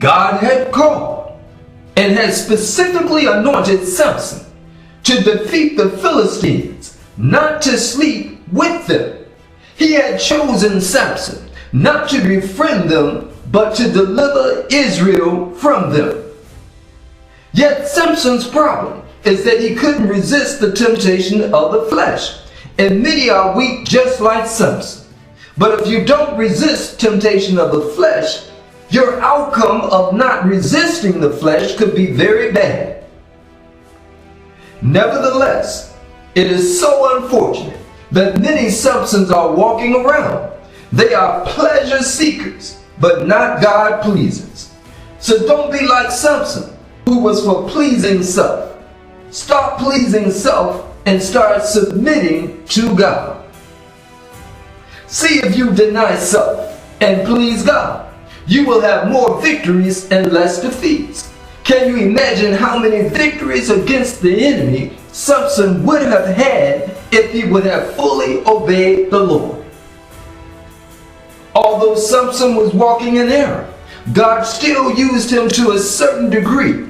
God had called and had specifically anointed Samson to defeat the Philistines, not to sleep with them. He had chosen Samson not to befriend them, but to deliver Israel from them. Yet Samson's problem is that he couldn't resist the temptation of the flesh. And many are weak just like Samson. But if you don't resist temptation of the flesh, your outcome of not resisting the flesh could be very bad. Nevertheless, it is so unfortunate that many Samsons are walking around. They are pleasure seekers, but not God pleasers. So don't be like Samson, who was for pleasing self. Stop pleasing self and start submitting to God. See if you deny self and please God, you will have more victories and less defeats. Can you imagine how many victories against the enemy Samson would have had if he would have fully obeyed the Lord? Although Samson was walking in error, God still used him to a certain degree.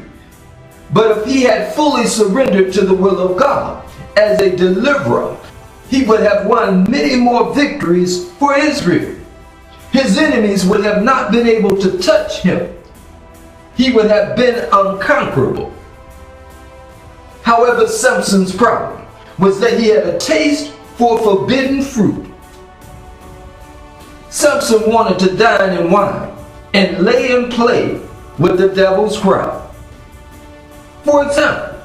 But if he had fully surrendered to the will of God as a deliverer, he would have won many more victories for Israel. His enemies would have not been able to touch him. He would have been unconquerable. However, Samson's problem was that he had a taste for forbidden fruit. Samson wanted to dine and wine and lay and play with the devil's crowd. For example,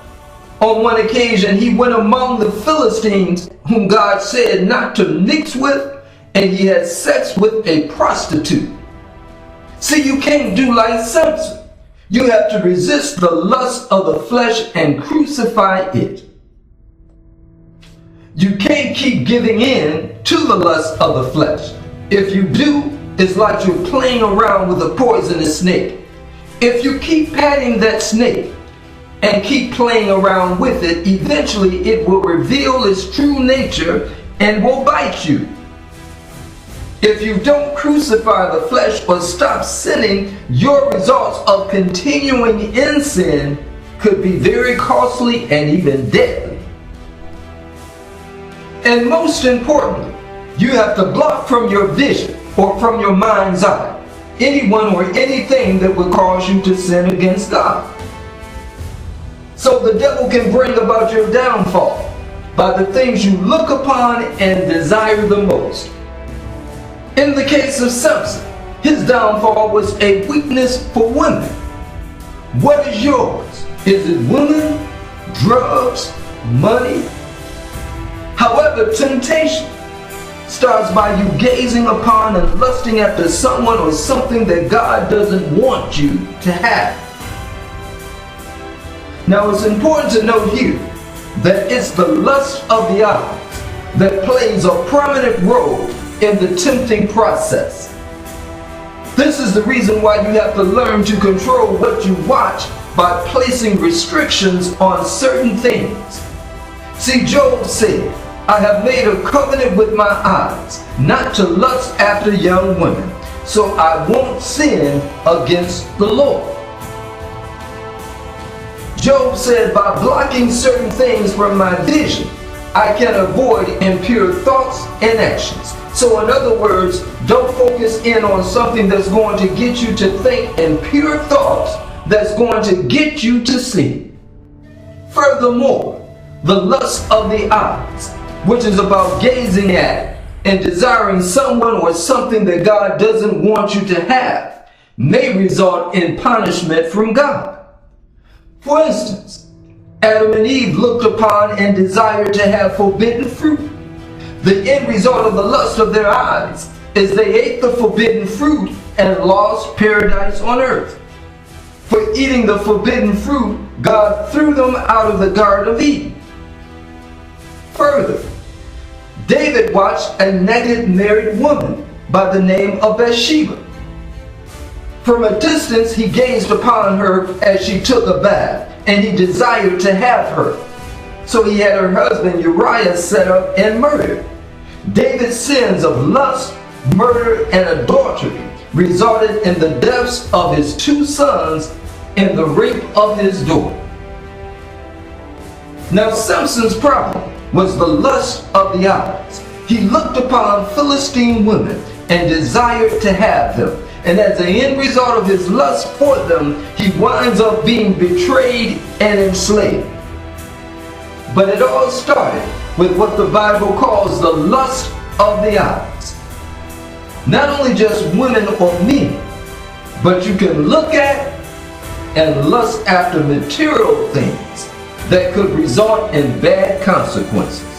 on one occasion he went among the Philistines whom God said not to mix with, and he had sex with a prostitute. See, you can't do like Samson. You have to resist the lust of the flesh and crucify it. You can't keep giving in to the lust of the flesh. If you do, it's like you're playing around with a poisonous snake. If you keep patting that snake and keep playing around with it, eventually it will reveal its true nature and will bite you. If you don't crucify the flesh or stop sinning, your results of continuing in sin could be very costly and even deadly. And most importantly, you have to block from your vision or from your mind's eye anyone or anything that would cause you to sin against God. So the devil can bring about your downfall by the things you look upon and desire the most. In the case of Samson, his downfall was a weakness for women. What is yours? Is it women, drugs, money? However, temptation starts by you gazing upon and lusting after someone or something that God doesn't want you to have. Now it's important to note here that it's the lust of the eyes that plays a prominent role in the tempting process. This is the reason why you have to learn to control what you watch by placing restrictions on certain things. See, Job said, I have made a covenant with my eyes not to lust after young women, so I won't sin against the Lord. Job said, by blocking certain things from my vision, I can avoid impure thoughts and actions. So in other words, don't focus in on something that's going to get you to think impure thoughts that's going to get you to sin. Furthermore, the lust of the eyes, which is about gazing at and desiring someone or something that God doesn't want you to have, may result in punishment from God. For instance, Adam and Eve looked upon and desired to have forbidden fruit. The end result of the lust of their eyes is they ate the forbidden fruit and lost paradise on earth. For eating the forbidden fruit, God threw them out of the Garden of Eden. Further, David watched a naked married woman by the name of Bathsheba. From a distance he gazed upon her as she took a bath, and he desired to have her. So he had her husband Uriah set up and murdered. David's sins of lust, murder, and adultery resulted in the deaths of his two sons and the rape of his daughter. Now Samson's problem was the lust of the eyes. He looked upon Philistine women and desired to have them. And as the end result of his lust for them, he winds up being betrayed and enslaved. But it all started with what the Bible calls the lust of the eyes. Not only just women or men, but you can look at and lust after material things that could result in bad consequences.